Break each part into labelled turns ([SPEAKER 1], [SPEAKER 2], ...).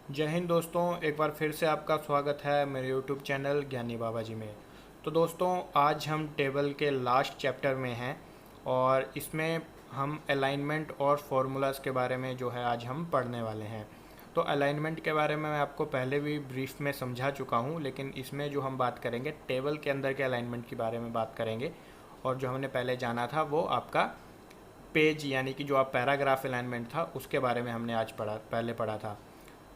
[SPEAKER 1] जय हिंद दोस्तों, एक बार फिर से आपका स्वागत है मेरे यूट्यूब चैनल ज्ञानी बाबा जी में। तो दोस्तों, आज हम टेबल के लास्ट चैप्टर में हैं और इसमें हम अलाइनमेंट और फार्मूलाज के बारे में जो है आज हम पढ़ने वाले हैं। तो अलाइनमेंट के बारे में मैं आपको पहले भी ब्रीफ में समझा चुका हूँ, लेकिन इसमें जो हम बात करेंगे टेबल के अंदर के अलाइनमेंट के बारे में बात करेंगे। और जो हमने पहले जाना था वो आपका पेज यानी कि जो आप पैराग्राफ अलाइनमेंट था उसके बारे में हमने आज पहले पढ़ा था।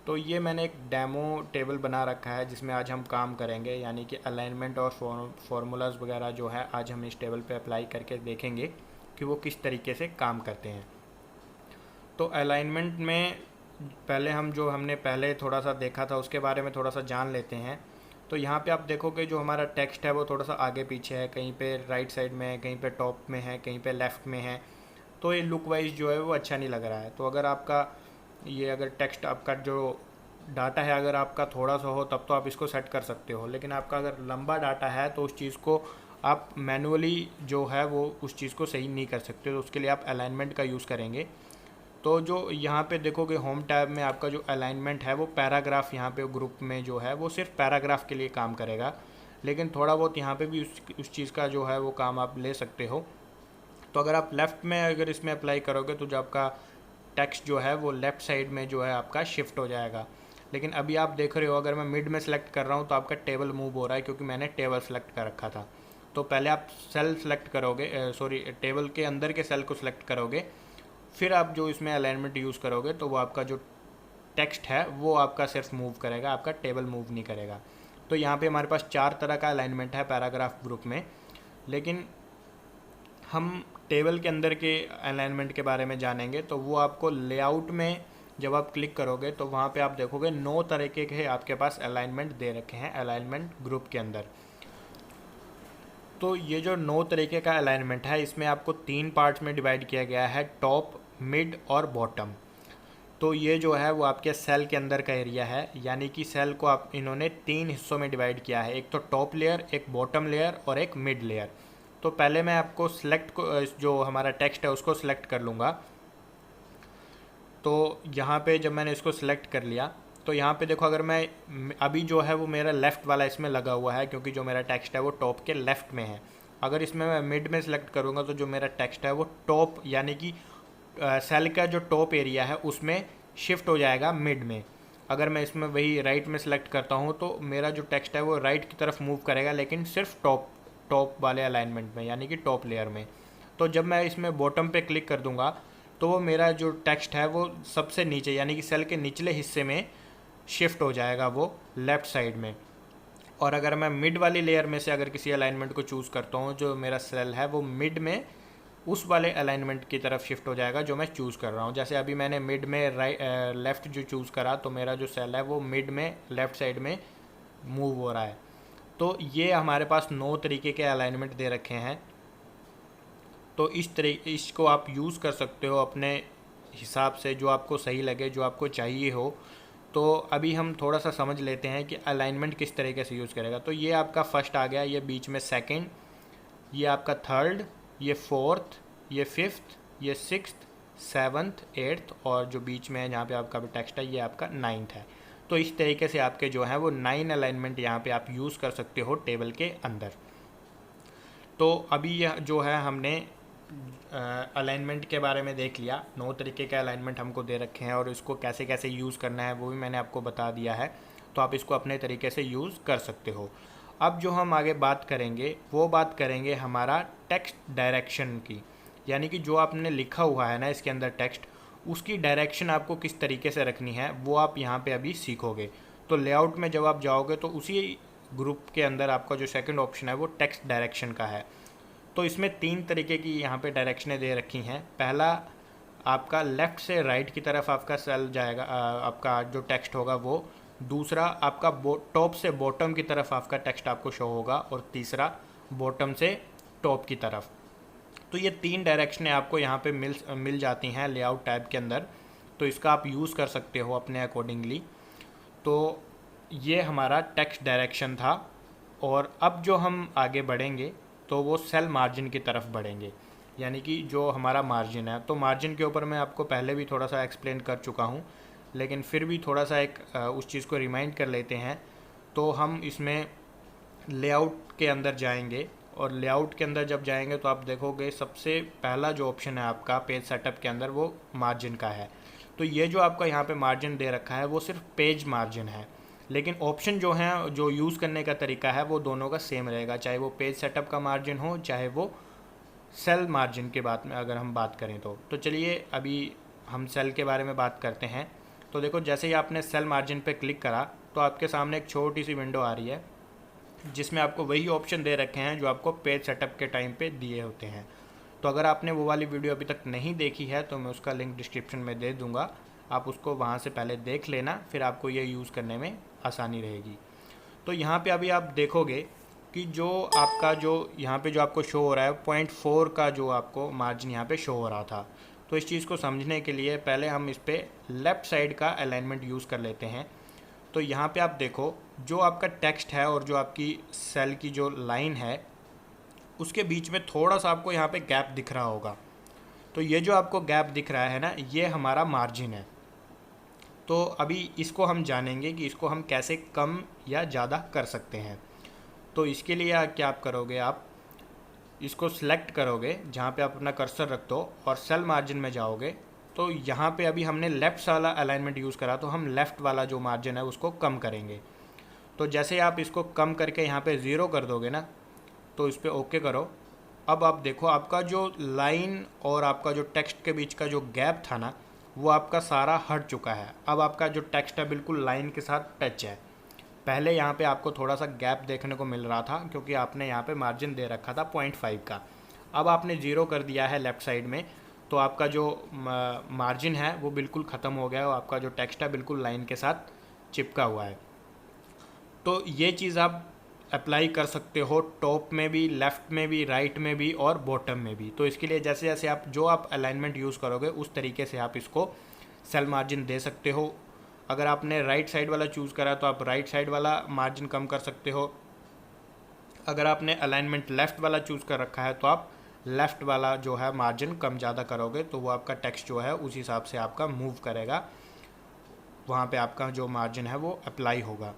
[SPEAKER 1] तो ये मैंने एक डेमो टेबल बना रखा है जिसमें आज हम काम करेंगे, यानी कि अलाइनमेंट और फार्मूलाज वगैरह जो है आज हम इस टेबल पे अप्लाई करके देखेंगे कि वो किस तरीके से काम करते हैं। तो अलाइनमेंट में पहले हम जो हमने पहले थोड़ा सा देखा था उसके बारे में थोड़ा सा जान लेते हैं। तो यहाँ पे आप देखोगे जो हमारा टेक्स्ट है वो थोड़ा सा आगे पीछे है, कहीं पे राइट साइड में है, कहीं पे टॉप में है, कहीं पे लेफ़्ट में है। तो ये लुक वाइज जो है वो अच्छा नहीं लग रहा है। तो अगर आपका ये अगर टेक्स्ट आपका जो डाटा है अगर आपका थोड़ा सा हो तब तो आप इसको सेट कर सकते हो, लेकिन आपका अगर लंबा डाटा है तो उस चीज़ को आप मैनुअली जो है वो उस चीज़ को सही नहीं कर सकते। तो उसके लिए आप अलाइनमेंट का यूज़ करेंगे। तो जो यहाँ पे देखोगे होम टैब में आपका जो अलाइनमेंट है वो पैराग्राफ, यहाँ पे ग्रुप में जो है वो सिर्फ पैराग्राफ के लिए काम करेगा, लेकिन थोड़ा बहुत यहाँ पे भी उस चीज़ का जो है वो काम आप ले सकते हो। तो अगर आप लेफ़्ट में अगर इसमें अप्लाई करोगे तो जो आपका टेक्स्ट जो है वो लेफ़्ट साइड में जो है आपका शिफ्ट हो जाएगा। लेकिन अभी आप देख रहे हो अगर मैं मिड में सेलेक्ट कर रहा हूँ तो आपका टेबल मूव हो रहा है क्योंकि मैंने टेबल सेलेक्ट कर रखा था। तो पहले आप सेल सेलेक्ट करोगे, सॉरी टेबल के अंदर के सेल को सिलेक्ट करोगे, फिर आप जो इसमें अलाइनमेंट यूज़ करोगे तो वो आपका जो टेक्स्ट है वो आपका सिर्फ मूव करेगा, आपका टेबल मूव नहीं करेगा। तो यहाँ पे हमारे पास 4 तरह का अलाइनमेंट है पैराग्राफ ग्रुप में, लेकिन हम टेबल के अंदर के अलाइनमेंट के बारे में जानेंगे। तो वो आपको लेआउट में जब आप क्लिक करोगे तो वहाँ पे आप देखोगे 9 तरीके के आपके पास अलाइनमेंट दे रखे हैं अलाइनमेंट ग्रुप के अंदर। तो ये जो 9 तरीके का अलाइनमेंट है इसमें आपको 3 पार्ट्स में डिवाइड किया गया है, टॉप, मिड और बॉटम। तो ये जो है वो आपके सेल के अंदर का एरिया है, यानी कि सेल को आप इन्होंने 3 हिस्सों में डिवाइड किया है, एक तो टॉप लेयर, एक बॉटम लेयर और एक मिड लेयर। तो पहले मैं आपको सिलेक्ट को जो हमारा टेक्स्ट है उसको सिलेक्ट कर लूँगा। तो यहाँ पे जब मैंने इसको सिलेक्ट कर लिया तो यहाँ पे देखो अगर मैं अभी जो है वो मेरा लेफ़्ट वाला इसमें लगा हुआ है क्योंकि जो मेरा टेक्स्ट है वो टॉप के लेफ़्ट में है। अगर इसमें मैं मिड में सेलेक्ट करूँगा तो जो मेरा टेक्स्ट है वो टॉप यानी कि सेल का जो टॉप एरिया है उसमें शिफ्ट हो जाएगा मिड में। अगर मैं इसमें वही राइट में सेलेक्ट करता हूँ तो मेरा जो टेक्स्ट है वो राइट की तरफ मूव करेगा, लेकिन सिर्फ टॉप टॉप वाले अलाइनमेंट में यानी कि टॉप लेयर में। तो जब मैं इसमें बॉटम पे क्लिक कर दूंगा तो वो मेरा जो टेक्स्ट है वो सबसे नीचे यानी कि सेल के निचले हिस्से में शिफ्ट हो जाएगा, वो लेफ़्ट साइड में। और अगर मैं मिड वाली लेयर में से अगर किसी अलाइनमेंट को चूज़ करता हूँ, जो मेरा सेल है वो मिड में उस वाले अलाइनमेंट की तरफ शिफ्ट हो जाएगा जो मैं चूज़ कर रहा हूँ। जैसे अभी मैंने मिड में लेफ़्ट जो चूज़ करा तो मेरा जो सेल है वो मिड में लेफ़्ट साइड में मूव हो रहा है। तो ये हमारे पास 9 तरीके के अलाइनमेंट दे रखे हैं। तो इसको आप यूज़ कर सकते हो अपने हिसाब से, जो आपको सही लगे, जो आपको चाहिए हो। तो अभी हम थोड़ा सा समझ लेते हैं कि अलाइनमेंट किस तरीके से यूज़ करेगा। तो ये आपका फर्स्ट आ गया, ये बीच में सेकंड, ये आपका थर्ड, ये फोर्थ, ये फिफ्थ, ये सिक्स्थ, सेवन्थ, एट्थ और जो बीच में है जहाँ पे आपका भी टेक्स्ट है ये आपका नाइन्थ है। तो इस तरीके से आपके जो है वो 9 अलाइनमेंट यहाँ पे आप यूज़ कर सकते हो टेबल के अंदर। तो अभी यह जो है हमने अलाइनमेंट के बारे में देख लिया। 9 तरीके के अलाइनमेंट हमको दे रखे हैं और इसको कैसे कैसे यूज़ करना है वो भी मैंने आपको बता दिया है। तो आप इसको अपने तरीके से यूज़ कर सकते हो। अब जो हम आगे बात करेंगे वो बात करेंगे हमारा टेक्स्ट डायरेक्शन की, यानी कि जो आपने लिखा हुआ है ना इसके अंदर टेक्स्ट, उसकी डायरेक्शन आपको किस तरीके से रखनी है वो आप यहाँ पे अभी सीखोगे। तो लेआउट में जब आप जाओगे तो उसी ग्रुप के अंदर आपका जो सेकंड ऑप्शन है वो टेक्स्ट डायरेक्शन का है। तो इसमें 3 तरीके की यहाँ पे डायरेक्शनें दे रखी हैं। पहला आपका लेफ़्ट से राइट की तरफ आपका सेल जाएगा, आपका जो टेक्स्ट होगा वो। दूसरा आपका टॉप से बॉटम की तरफ आपका टेक्स्ट आपको शो होगा और तीसरा बॉटम से टॉप की तरफ। तो ये 3 डायरेक्शनें आपको यहाँ पे मिल जाती हैं लेआउट टैब के अंदर। तो इसका आप यूज़ कर सकते हो अपने अकॉर्डिंगली। तो ये हमारा टेक्स्ट डायरेक्शन था। और अब जो हम आगे बढ़ेंगे तो वो सेल मार्जिन की तरफ बढ़ेंगे, यानी कि जो हमारा मार्जिन है। तो मार्जिन के ऊपर मैं आपको पहले भी थोड़ा सा एक्सप्लेन कर चुका हूँ, लेकिन फिर भी थोड़ा सा एक उस चीज़ को रिमाइंड कर लेते हैं। तो हम इसमें लेआउट के अंदर जाएंगे और लेआउट के अंदर जब जाएंगे तो आप देखोगे सबसे पहला जो ऑप्शन है आपका पेज सेटअप के अंदर वो मार्जिन का है। तो ये जो आपका यहाँ पे मार्जिन दे रखा है वो सिर्फ पेज मार्जिन है, लेकिन ऑप्शन जो है जो यूज़ करने का तरीका है वो दोनों का सेम रहेगा, चाहे वो पेज सेटअप का मार्जिन हो चाहे वो सेल मार्जिन के बात में अगर हम बात करें तो चलिए अभी हम सेल के बारे में बात करते हैं। तो देखो जैसे ही आपने सेल मार्जिन पे क्लिक करा तो आपके सामने एक छोटी सी विंडो आ रही है जिसमें आपको वही ऑप्शन दे रखे हैं जो आपको पेज सेटअप के टाइम पे दिए होते हैं। तो अगर आपने वो वाली वीडियो अभी तक नहीं देखी है तो मैं उसका लिंक डिस्क्रिप्शन में दे दूँगा, आप उसको वहाँ से पहले देख लेना, फिर आपको ये यूज़ करने में आसानी रहेगी। तो यहाँ पे अभी आप देखोगे कि जो आपका जो यहाँ पे जो आपको शो हो रहा है 0.4 का जो आपको मार्जिन यहाँ पे शो हो रहा था। तो इस चीज़ को समझने के लिए पहले हम इस पे लेफ़्ट साइड का अलाइनमेंट यूज़ कर लेते हैं। तो यहाँ पे आप देखो जो आपका टेक्स्ट है और जो आपकी सेल की जो लाइन है उसके बीच में थोड़ा सा आपको यहाँ पे गैप दिख रहा होगा। तो ये जो आपको गैप दिख रहा है ना, ये हमारा मार्जिन है। तो अभी इसको हम जानेंगे कि इसको हम कैसे कम या ज़्यादा कर सकते हैं। तो इसके लिए क्या आप करोगे, आप इसको सिलेक्ट करोगे जहाँ पे आप अपना कर्सर रख दो और सेल मार्जिन में जाओगे। तो यहाँ पे अभी हमने लेफ़्ट वाला अलाइनमेंट यूज़ करा तो हम लेफ़्ट वाला जो मार्जिन है उसको कम करेंगे। तो जैसे आप इसको कम करके यहाँ पे 0 कर दोगे ना, तो इस पर ओके करो। अब आप देखो आपका जो लाइन और आपका जो टेक्स्ट के बीच का जो गैप था ना वो आपका सारा हट चुका है। अब आपका जो टेक्स्ट है बिल्कुल लाइन के साथ टच है। पहले यहाँ पे आपको थोड़ा सा गैप देखने को मिल रहा था क्योंकि आपने यहाँ पे मार्जिन दे रखा था 0.5 का। अब आपने 0 कर दिया है लेफ़्ट साइड में, तो आपका जो मार्जिन है वो बिल्कुल ख़त्म हो गया है और आपका जो टेक्स्ट है बिल्कुल लाइन के साथ चिपका हुआ है। तो ये चीज़ आप अप्लाई कर सकते हो टॉप में भी, लेफ़्ट में भी, राइट में भी और बॉटम में भी। तो इसके लिए जैसे जैसे आप अलाइनमेंट यूज़ करोगे उस तरीके से आप इसको सेल मार्जिन दे सकते हो। अगर आपने राइट साइड वाला चूज़ करा तो आप राइट साइड वाला मार्जिन कम कर सकते हो। अगर आपने अलाइनमेंट लेफ़्ट वाला चूज़ कर रखा है तो आप लेफ़्ट वाला जो है मार्जिन कम ज़्यादा करोगे तो वो आपका टेक्स्ट जो है उस हिसाब से आपका मूव करेगा, वहाँ पे आपका जो मार्जिन है वो अप्लाई होगा।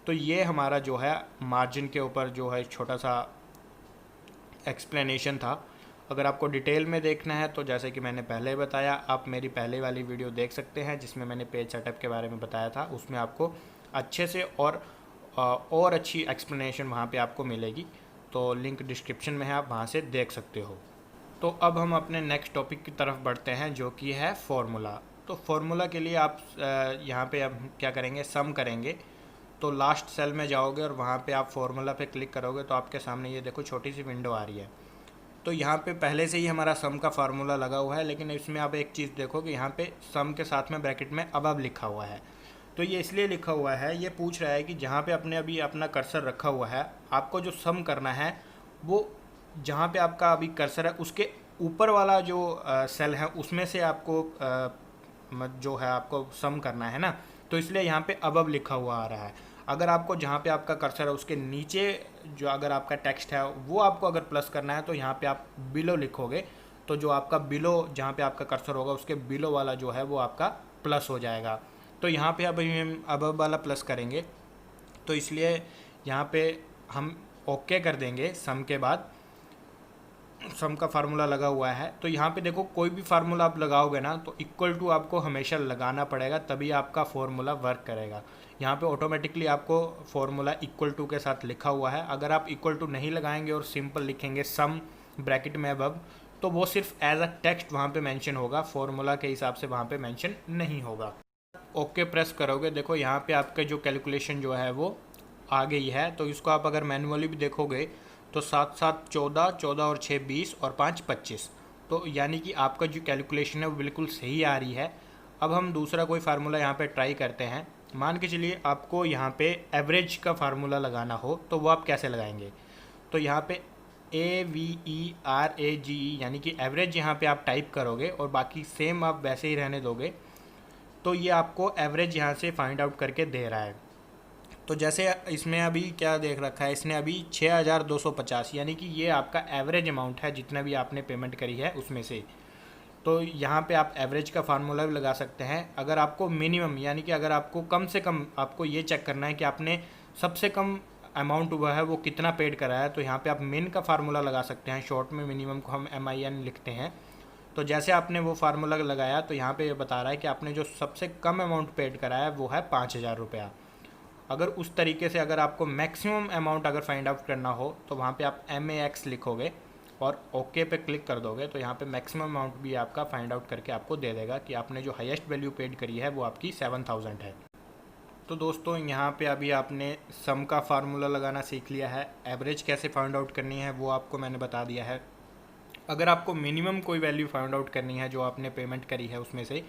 [SPEAKER 1] तो ये हमारा जो है मार्जिन के ऊपर जो है छोटा सा एक्सप्लेनेशन था। अगर आपको डिटेल में देखना है तो जैसे कि मैंने पहले बताया, आप मेरी पहले वाली वीडियो देख सकते हैं जिसमें मैंने पेज सेटअप के बारे में बताया था। उसमें आपको अच्छे से और अच्छी एक्सप्लेनेशन वहाँ पे आपको मिलेगी। तो लिंक डिस्क्रिप्शन में है, आप वहाँ से देख सकते हो। तो अब हम अपने नेक्स्ट टॉपिक की तरफ बढ़ते हैं जो कि है फार्मूला। तो फार्मूला के लिए आप यहाँ पे हम क्या करेंगे, सम करेंगे। तो लास्ट सेल में जाओगे और वहाँ पे आप फार्मूला पे क्लिक करोगे तो आपके सामने ये देखो छोटी सी विंडो आ रही है। तो यहाँ पे पहले से ही हमारा सम का फार्मूला लगा हुआ है, लेकिन इसमें आप एक चीज़ देखो कि यहाँ पे सम के साथ में ब्रैकेट में अब लिखा हुआ है। तो ये इसलिए लिखा हुआ है, ये पूछ रहा है कि जहाँ पे आपने अभी अपना कर्सर रखा हुआ है, आपको जो सम करना है वो जहाँ पे आपका अभी कर्सर है उसके ऊपर वाला जो सेल है उसमें से आपको जो है आपको सम करना है ना। तो इसलिए यहाँ पे अब लिखा हुआ आ रहा है। अगर आपको जहाँ पे आपका कर्सर है उसके नीचे जो अगर आपका टेक्स्ट है वो आपको अगर प्लस करना है तो यहाँ पे आप बिलो लिखोगे। तो जो आपका बिलो जहाँ पे आपका कर्सर होगा उसके बिलो वाला जो है वो आपका प्लस हो जाएगा। तो यहाँ पे अभी हम अब वाला प्लस करेंगे, तो इसलिए यहाँ पे हम ओके कर देंगे। सम के बाद सम का फार्मूला लगा हुआ है। तो यहाँ पे देखो कोई भी फार्मूला आप लगाओगे ना तो इक्वल टू आपको हमेशा लगाना पड़ेगा, तभी आपका फार्मूला वर्क करेगा। यहाँ पे ऑटोमेटिकली आपको फार्मूला इक्वल टू के साथ लिखा हुआ है। अगर आप इक्वल टू नहीं लगाएंगे और सिंपल लिखेंगे सम ब्रैकेट में अब, तो वो सिर्फ एज अ टेक्स्ट वहाँ पे मेंशन होगा, फार्मूला के हिसाब से वहाँ पे मेंशन नहीं होगा। ओके प्रेस करोगे, देखो यहाँ पे आपके जो कैलकुलेशन जो है वो आ गई है। तो इसको आप अगर मैनुअली भी देखोगे तो 7 7 14, 14 और 6 20 और 5 25। तो यानी कि आपका जो कैलकुलेशन है वो बिल्कुल सही आ रही है। अब हम दूसरा कोई फार्मूला यहाँ पे ट्राई करते हैं। मान के चलिए आपको यहाँ पे एवरेज का फार्मूला लगाना हो तो वो आप कैसे लगाएंगे। तो यहाँ पे AVERAGE यानी कि एवरेज यहाँ पे आप टाइप करोगे और बाकी सेम आप वैसे ही रहने दोगे, तो ये आपको एवरेज यहाँ से फाइंड आउट करके दे रहा है। तो जैसे इसमें अभी क्या देख रखा है, इसने अभी 6250, यानी कि ये आपका एवरेज अमाउंट है जितना भी आपने पेमेंट करी है उसमें से। तो यहाँ पे आप एवरेज का फार्मूला भी लगा सकते हैं। अगर आपको मिनिमम यानी कि अगर आपको कम से कम आपको ये चेक करना है कि आपने सबसे कम अमाउंट हुआ है वो कितना पेड करा है, तो यहाँ पे आप मिन का फार्मूला लगा सकते हैं। शॉर्ट में मिनिमम को हम MIN लिखते हैं। तो जैसे आपने वो फार्मूला लगाया तो यहाँ पे ये बता रहा है कि आपने जो सबसे कम अमाउंट पेड करा है वो है 5,000 रुपया। अगर उस तरीके से अगर आपको मैक्सिमम अमाउंट अगर फाइंड आउट करना हो तो वहाँ पे आप MAX लिखोगे और ओके पे क्लिक कर दोगे, तो यहाँ पे मैक्सिमम अमाउंट भी आपका फाइंड आउट करके आपको दे देगा कि आपने जो हाईएस्ट वैल्यू पेड करी है वो आपकी 7,000 है। तो दोस्तों यहाँ पे अभी आपने सम का फार्मूला लगाना सीख लिया है, एवरेज कैसे फाइंड आउट करनी है वो आपको मैंने बता दिया है। अगर आपको मिनिमम कोई वैल्यू फाइंड आउट करनी है जो आपने पेमेंट करी है उसमें से,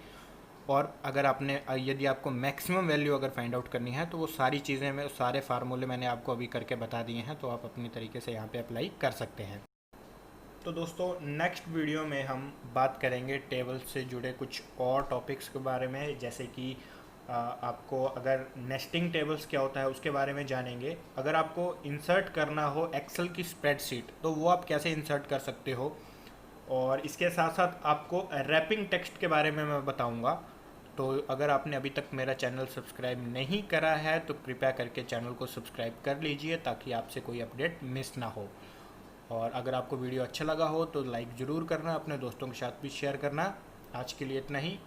[SPEAKER 1] और अगर आपने यदि आपको मैक्सिमम वैल्यू अगर फाइंड आउट करनी है, तो वो सारी चीज़ें मैं सारे फार्मूले मैंने आपको अभी करके बता दिए हैं, तो आप अपनी तरीके से यहाँ पे अप्लाई कर सकते हैं। तो दोस्तों नेक्स्ट वीडियो में हम बात करेंगे टेबल से जुड़े कुछ और टॉपिक्स के बारे में, जैसे कि आपको अगर नेस्टिंग टेबल्स क्या होता है उसके बारे में जानेंगे। अगर आपको इंसर्ट करना हो एक्सेल की स्प्रेडशीट तो वो आप कैसे इंसर्ट कर सकते हो, और इसके साथ साथ आपको रैपिंग टेक्स्ट के बारे में मैं बताऊंगा। तो अगर आपने अभी तक मेरा चैनल सब्सक्राइब नहीं करा है तो कृपया करके चैनल को सब्सक्राइब कर लीजिए ताकि आपसे कोई अपडेट मिस ना हो। और अगर आपको वीडियो अच्छा लगा हो तो लाइक ज़रूर करना, अपने दोस्तों के साथ भी शेयर करना। आज के लिए इतना ही।